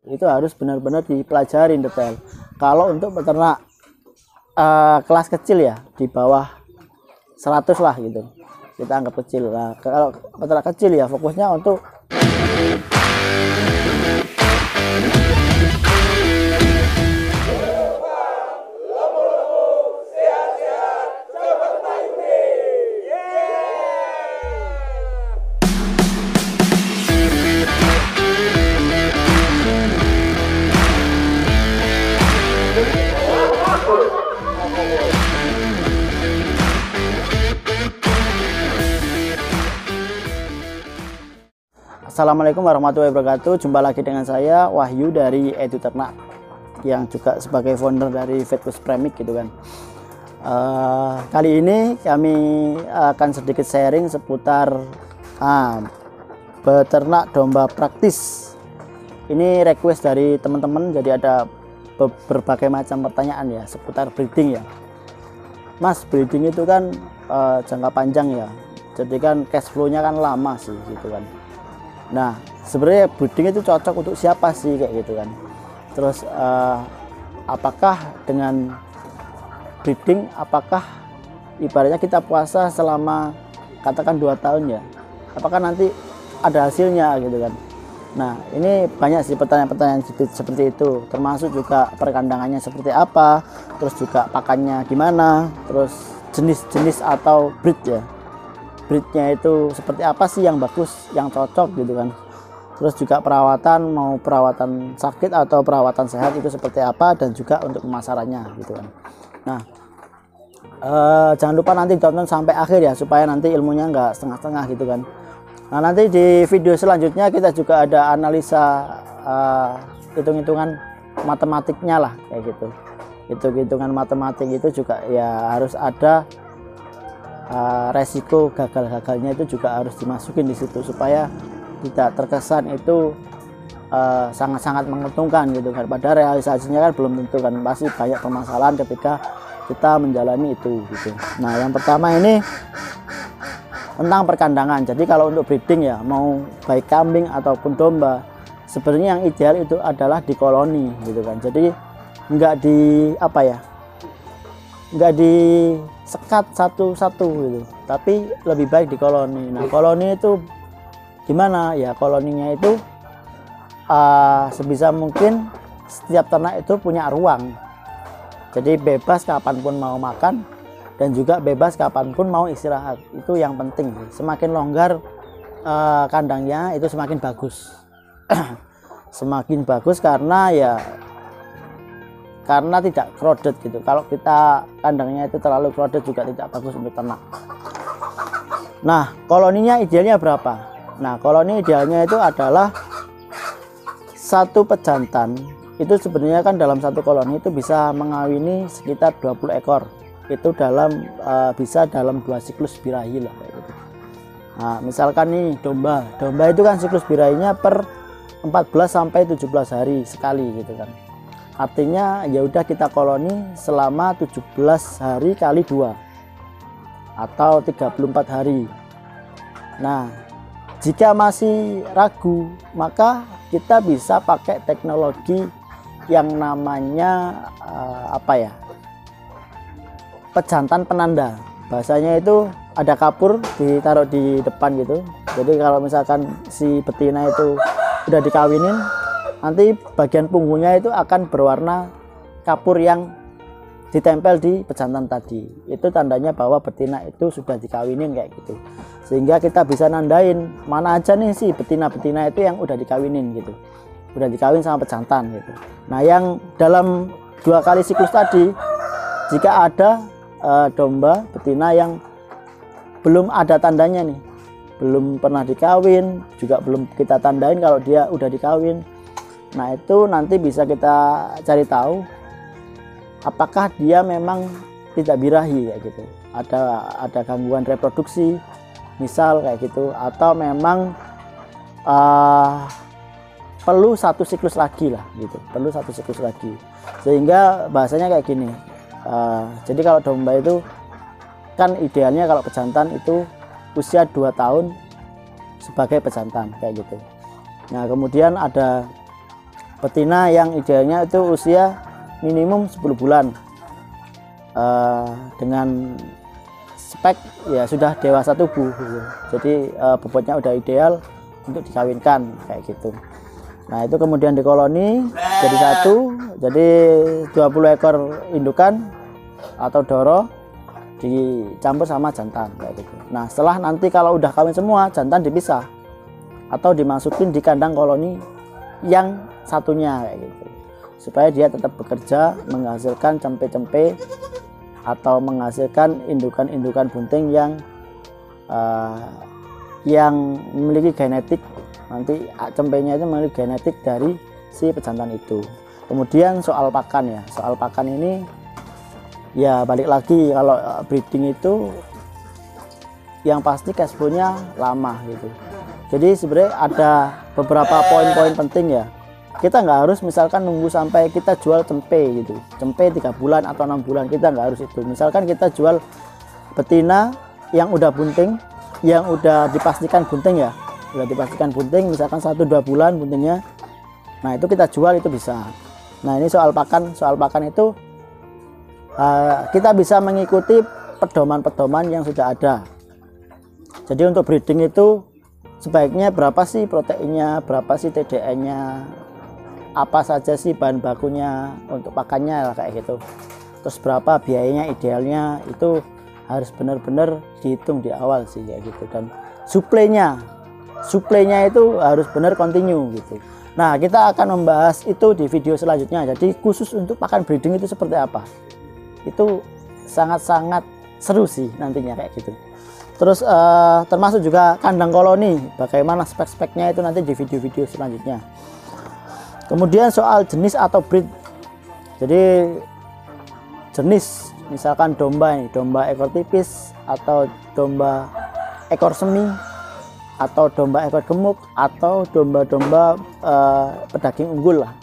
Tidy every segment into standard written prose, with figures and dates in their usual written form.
itu harus benar-benar dipelajari detail. Kalau untuk peternak kelas kecil ya di bawah 100 lah gitu, kita anggap kecil lah. Kalau peternak kecil ya fokusnya untuk Assalamualaikum warahmatullahi wabarakatuh. Jumpa lagi dengan saya Wahyu dari Edu Ternak, yang juga sebagai founder dari Vetbus Premix gitu kan. Kali ini kami akan sedikit sharing seputar beternak domba praktis. Ini request dari teman-teman, jadi ada berbagai macam pertanyaan ya seputar breeding ya. Mas, breeding itu kan jangka panjang ya, jadi kan cash flow-nya kan lama sih gitu kan. Nah, sebenarnya breeding itu cocok untuk siapa sih kayak gitu kan. Terus apakah dengan breeding, apakah ibaratnya kita puasa selama katakan 2 tahun ya, apakah nanti ada hasilnya gitu kan. Nah, ini banyak sih pertanyaan-pertanyaan seperti itu, termasuk juga perkandangannya seperti apa, terus juga pakannya gimana, terus jenis-jenis atau breed ya, breednya itu seperti apa sih yang bagus, yang cocok gitu kan. Terus juga perawatan, mau perawatan sakit atau perawatan sehat itu seperti apa, dan juga untuk pemasarannya gitu kan. Nah, jangan lupa nanti tonton sampai akhir ya, supaya nanti ilmunya nggak setengah-setengah gitu kan. Nah, nanti di video selanjutnya kita juga ada analisa hitung-hitungan matematiknya lah kayak gitu. Hitung-hitungan matematik itu juga ya harus ada resiko gagal-gagalnya, itu juga harus dimasukin di situ supaya tidak terkesan itu sangat-sangat menguntungkan gitu kan. Padahal realisasinya kan belum tentu kan, pasti banyak permasalahan ketika kita menjalani itu gitu. Nah, yang pertama ini tentang perkandangan. Jadi kalau untuk breeding ya, mau baik kambing ataupun domba, sebenarnya yang ideal itu adalah di koloni gitu kan. Jadi enggak di apa ya, enggak di sekat satu-satu gitu, tapi lebih baik di koloni. Nah, koloni itu gimana ya? Koloninya itu sebisa mungkin setiap ternak itu punya ruang, jadi bebas kapanpun mau makan dan juga bebas kapanpun mau istirahat. Itu yang penting. Semakin longgar kandangnya itu semakin bagus. Semakin bagus karena ya karena tidak crowded gitu. Kalau kita kandangnya itu terlalu crowded juga tidak bagus untuk ternak. Nah, koloninya idealnya berapa? Nah, koloni idealnya itu adalah satu pejantan itu sebenarnya kan dalam satu koloni itu bisa mengawini sekitar 20 ekor. Itu dalam bisa dalam 2 siklus birahi lah kayak gitu. Nah, misalkan nih domba itu kan siklus birahinya per 14 sampai 17 hari sekali gitu kan. Artinya ya udah kita koloni selama 17 hari kali 2 atau 34 hari. Nah, jika masih ragu, maka kita bisa pakai teknologi yang namanya apa ya? Pejantan penanda. Bahasanya itu ada kapur ditaruh di depan gitu. Jadi kalau misalkan si betina itu udah dikawinin, nanti bagian punggungnya itu akan berwarna kapur yang ditempel di pejantan tadi. Itu tandanya bahwa betina itu sudah dikawinin kayak gitu. Sehingga kita bisa nandain mana aja nih si betina-betina itu yang udah dikawinin gitu. Udah dikawin sama pejantan gitu. Nah, yang dalam 2 kali siklus tadi, jika ada domba betina yang belum ada tandanya nih, belum pernah dikawin, juga belum kita tandain kalau dia udah dikawin. Nah, itu nanti bisa kita cari tahu apakah dia memang tidak birahi kayak gitu, ada gangguan reproduksi misal kayak gitu, atau memang perlu 1 siklus lagi lah gitu, perlu 1 siklus lagi. Sehingga bahasanya kayak gini, jadi kalau domba itu kan idealnya kalau pejantan itu usia 2 tahun sebagai pejantan kayak gitu. Nah, kemudian ada betina yang idealnya itu usia minimum 10 bulan dengan spek ya sudah dewasa tubuh gitu. Jadi bobotnya udah ideal untuk dikawinkan kayak gitu. Nah itu kemudian dikoloni jadi satu, jadi 20 ekor indukan atau doro dicampur sama jantan kayak gitu. Nah setelah nanti kalau udah kawin semua, jantan dipisah atau dimasukin di kandang koloni yang satunya kayak gitu, supaya dia tetap bekerja menghasilkan cempe-cempe atau menghasilkan indukan-indukan bunting yang memiliki genetik, nanti cempenya itu memiliki genetik dari si pejantan itu. Kemudian soal pakan ya, soal pakan ini ya balik lagi, kalau breeding itu yang pasti cash flow-nya lama gitu. Jadi sebenarnya ada beberapa poin-poin penting ya. Kita nggak harus misalkan nunggu sampai kita jual cempe gitu, cempe 3 bulan atau 6 bulan, kita nggak harus itu. Misalkan kita jual betina yang udah bunting, yang udah dipastikan bunting ya, udah dipastikan bunting, misalkan 1-2 bulan buntingnya, nah itu kita jual, itu bisa. Nah ini soal pakan itu kita bisa mengikuti pedoman-pedoman yang sudah ada. Jadi untuk breeding itu sebaiknya berapa sih proteinnya, berapa sih TDN-nya, apa saja sih bahan bakunya untuk pakannya lah kayak gitu. Terus berapa biayanya idealnya, itu harus benar-benar dihitung di awal sih kayak gitu. Dan suplainya itu harus benar continue gitu. Nah kita akan membahas itu di video selanjutnya. Jadi khusus untuk pakan breeding itu seperti apa, itu sangat-sangat seru sih nantinya kayak gitu. Terus termasuk juga kandang koloni, bagaimana spek-speknya itu nanti di video-video selanjutnya. Kemudian soal jenis atau breed, jadi jenis misalkan domba ini, domba ekor tipis atau domba ekor semi atau domba ekor gemuk atau domba-domba pedaging unggul lah.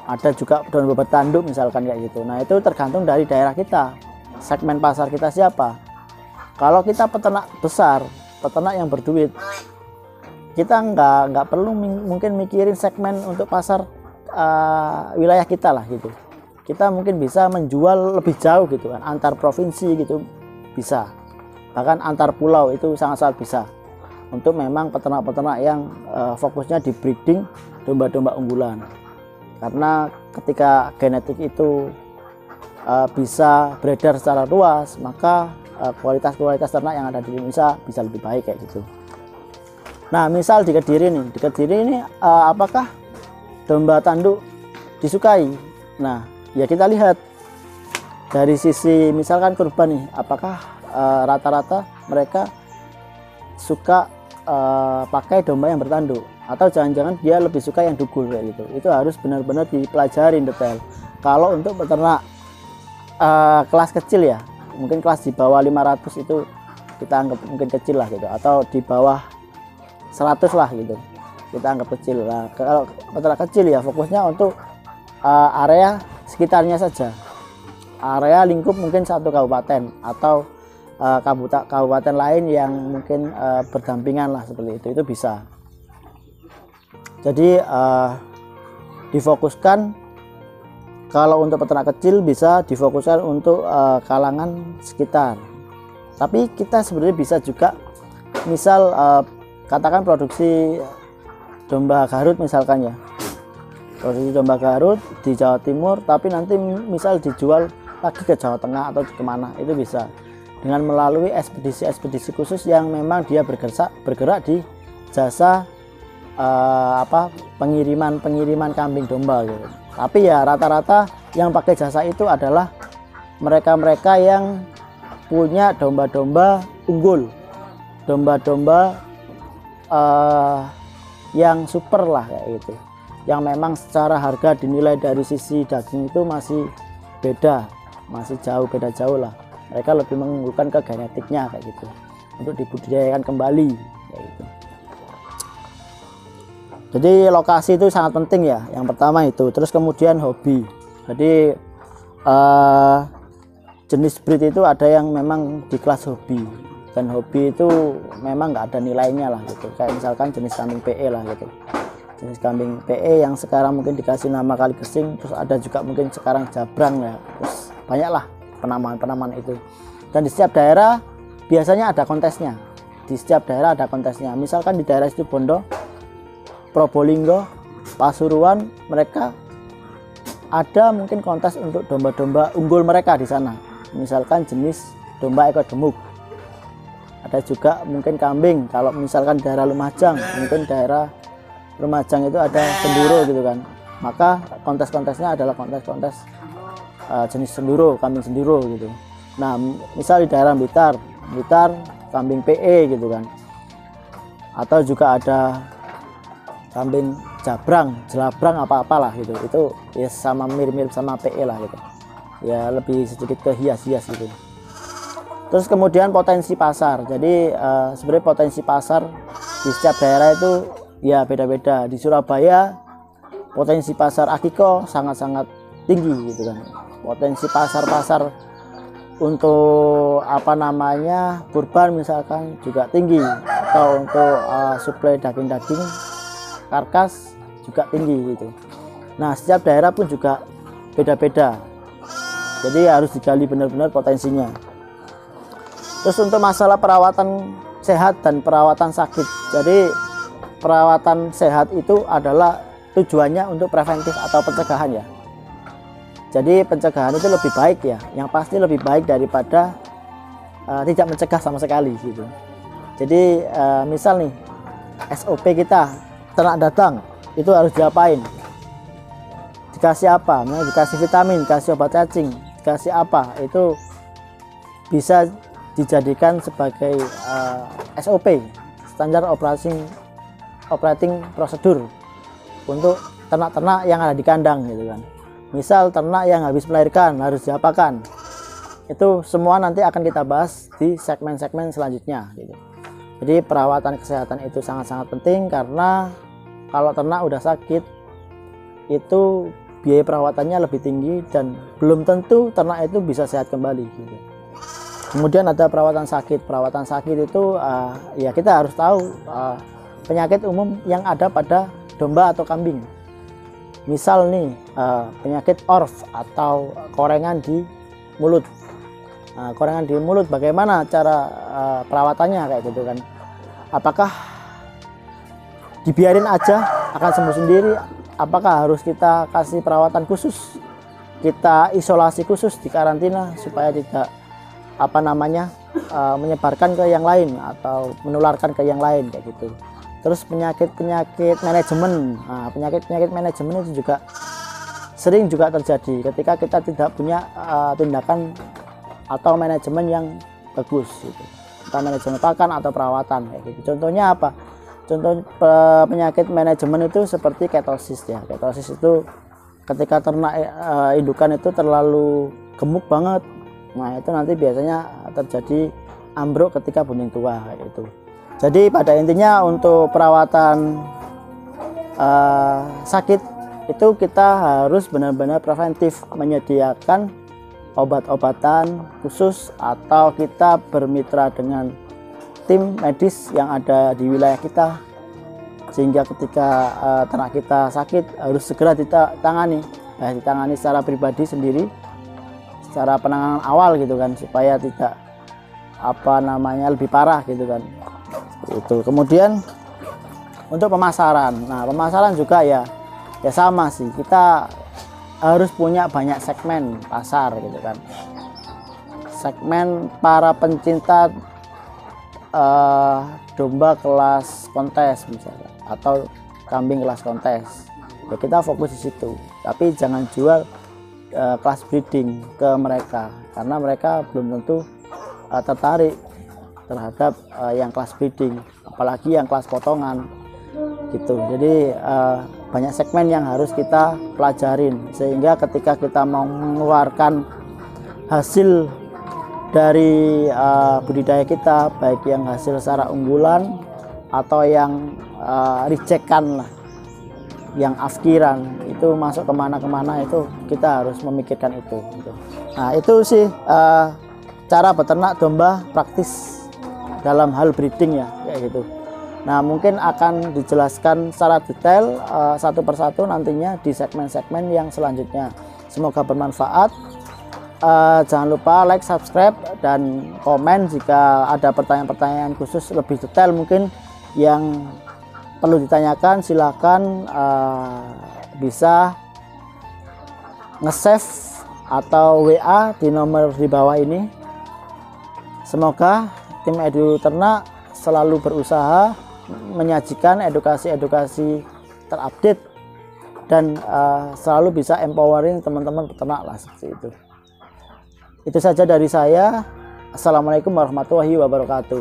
Ada juga domba bertanduk misalkan kayak gitu. Nah itu tergantung dari daerah kita, segmen pasar kita siapa. Kalau kita peternak besar, peternak yang berduit, kita nggak perlu mungkin mikirin segmen untuk pasar wilayah kita lah gitu. Kita mungkin bisa menjual lebih jauh gitu kan, antar provinsi gitu bisa, bahkan antar pulau itu sangat-sangat bisa. Untuk memang peternak-peternak yang fokusnya di breeding domba-domba unggulan, karena ketika genetik itu bisa beredar secara luas, maka kualitas ternak yang ada di Indonesia bisa lebih baik kayak gitu. Nah misal di Kediri ini apakah domba tanduk disukai? Nah ya kita lihat dari sisi misalkan kurban nih, apakah rata-rata mereka suka pakai domba yang bertanduk, atau jangan-jangan dia lebih suka yang dugul kayak gitu. Itu harus benar-benar dipelajarin detail. Kalau untuk peternak kelas kecil ya, mungkin kelas di bawah 500 itu kita anggap mungkin kecil lah gitu, atau di bawah 100 lah gitu kita anggap kecil lah. Kalau peternak kecil ya fokusnya untuk area sekitarnya saja, area lingkup mungkin satu kabupaten atau kabupaten lain yang mungkin berdampingan lah seperti itu bisa. Jadi difokuskan, kalau untuk peternak kecil bisa difokuskan untuk kalangan sekitar. Tapi kita sebenarnya bisa juga misal katakan produksi domba Garut misalkan ya, produksi domba Garut di Jawa Timur, tapi nanti misal dijual lagi ke Jawa Tengah atau kemana, itu bisa dengan melalui ekspedisi khusus yang memang dia bergerak di jasa pengiriman kambing domba gitu. Tapi ya rata-rata yang pakai jasa itu adalah mereka-mereka yang punya domba-domba unggul, domba-domba yang super lah kayak gitu, yang memang secara harga dinilai dari sisi daging itu masih beda jauh lah. Mereka lebih mengunggulkan ke genetiknya kayak gitu untuk dibudidayakan kembali kayak gitu. Jadi lokasi itu sangat penting ya, yang pertama itu. Terus kemudian hobi. Jadi jenis breed itu ada yang memang di kelas hobi, dan hobi itu memang nggak ada nilainya lah gitu. Kayak misalkan jenis kambing PE lah gitu. jenis kambing PE yang sekarang mungkin dikasih nama kali kesing, terus ada juga mungkin sekarang jabrang ya, terus banyaklah penamaan itu. Dan di setiap daerah biasanya ada kontesnya, misalkan di daerah situ Bondo, Probolinggo, Pasuruan, mereka ada mungkin kontes untuk domba-domba unggul mereka di sana, misalkan jenis domba ekor gemuk. Ada juga mungkin kambing, kalau misalkan daerah Lumajang, mungkin daerah Lumajang itu ada senduro gitu kan, maka kontes-kontesnya adalah kontes-kontes jenis senduro, kambing senduro gitu. Nah misal di daerah Blitar kambing PE gitu kan, atau juga ada kambing jelabrang apa-apalah gitu, itu ya sama mirip-mirip sama PE lah gitu ya, lebih sedikit ke hias-hias gitu. Terus kemudian potensi pasar, jadi sebenarnya potensi pasar di setiap daerah itu ya beda-beda. Di Surabaya potensi pasar akiko sangat-sangat tinggi gitu kan, potensi pasar untuk kurban misalkan juga tinggi, atau untuk suplai daging-daging karkas juga tinggi gitu. Nah setiap daerah pun juga beda-beda, jadi harus digali benar-benar potensinya. Terus untuk masalah perawatan sehat dan perawatan sakit, jadi perawatan sehat itu adalah tujuannya untuk preventif atau pencegahan ya. Jadi pencegahan itu lebih baik ya, yang pasti lebih baik daripada tidak mencegah sama sekali gitu. Jadi misal nih SOP kita, ternak datang itu harus diapain, dikasih apa, dikasih vitamin, dikasih obat cacing, dikasih apa, itu bisa dijadikan sebagai SOP, standar operating prosedur untuk ternak-ternak yang ada di kandang gitu kan. Misal ternak yang habis melahirkan harus diapakan, itu semua nanti akan kita bahas di segmen-segmen selanjutnya gitu. Jadi perawatan kesehatan itu sangat-sangat penting, karena kalau ternak udah sakit itu biaya perawatannya lebih tinggi dan belum tentu ternak itu bisa sehat kembali gitu. Kemudian ada perawatan sakit itu ya kita harus tahu penyakit umum yang ada pada domba atau kambing. Misal nih penyakit orf atau korengan di mulut. Korengan di mulut, bagaimana cara perawatannya kayak gitu kan? Apakah dibiarin aja akan sembuh sendiri? Apakah harus kita kasih perawatan khusus? Kita isolasi khusus di karantina supaya tidak menyebarkan ke yang lain atau menularkan ke yang lain kayak gitu. Terus penyakit manajemen, penyakit manajemen itu juga sering juga terjadi ketika kita tidak punya tindakan atau manajemen yang bagus gitu, entah manajemen pakan atau perawatan kayak gitu. Contohnya apa? Contoh penyakit manajemen itu seperti ketosis ya. Ketosis itu ketika ternak indukan itu terlalu gemuk banget, nah itu nanti biasanya terjadi ambruk ketika bening tua itu. Jadi pada intinya untuk perawatan sakit itu kita harus benar-benar preventif, menyediakan obat-obatan khusus atau kita bermitra dengan tim medis yang ada di wilayah kita, sehingga ketika ternak kita sakit harus segera ditangani secara pribadi sendiri, secara penanganan awal gitu kan, supaya tidak lebih parah gitu kan. Itu kemudian untuk pemasaran, nah pemasaran juga ya sama sih, kita harus punya banyak segmen pasar gitu kan. Segmen para pencinta domba kelas kontes misalnya, atau kambing kelas kontes ya, kita fokus di situ, tapi jangan jual kelas breeding ke mereka, karena mereka belum tentu tertarik terhadap yang kelas breeding, apalagi yang kelas potongan gitu. Jadi banyak segmen yang harus kita pelajarin, sehingga ketika kita mau mengeluarkan hasil dari budidaya kita, baik yang hasil secara unggulan atau yang rejectan lah, yang afkiran, itu masuk kemana-kemana, itu kita harus memikirkan itu gitu. Nah itu sih cara beternak domba praktis dalam hal breeding ya kayak gitu. Nah, mungkin akan dijelaskan secara detail satu persatu nantinya di segmen-segmen yang selanjutnya. Semoga bermanfaat. Jangan lupa like, subscribe, dan komen jika ada pertanyaan-pertanyaan khusus lebih detail mungkin yang perlu ditanyakan. Silakan bisa nge-save atau WA di nomor di bawah ini. Semoga tim Edu Ternak selalu berusaha menyajikan edukasi-edukasi terupdate dan selalu bisa empowering teman-teman peternak lah, seperti itu. Itu saja dari saya. Assalamualaikum warahmatullahi wabarakatuh.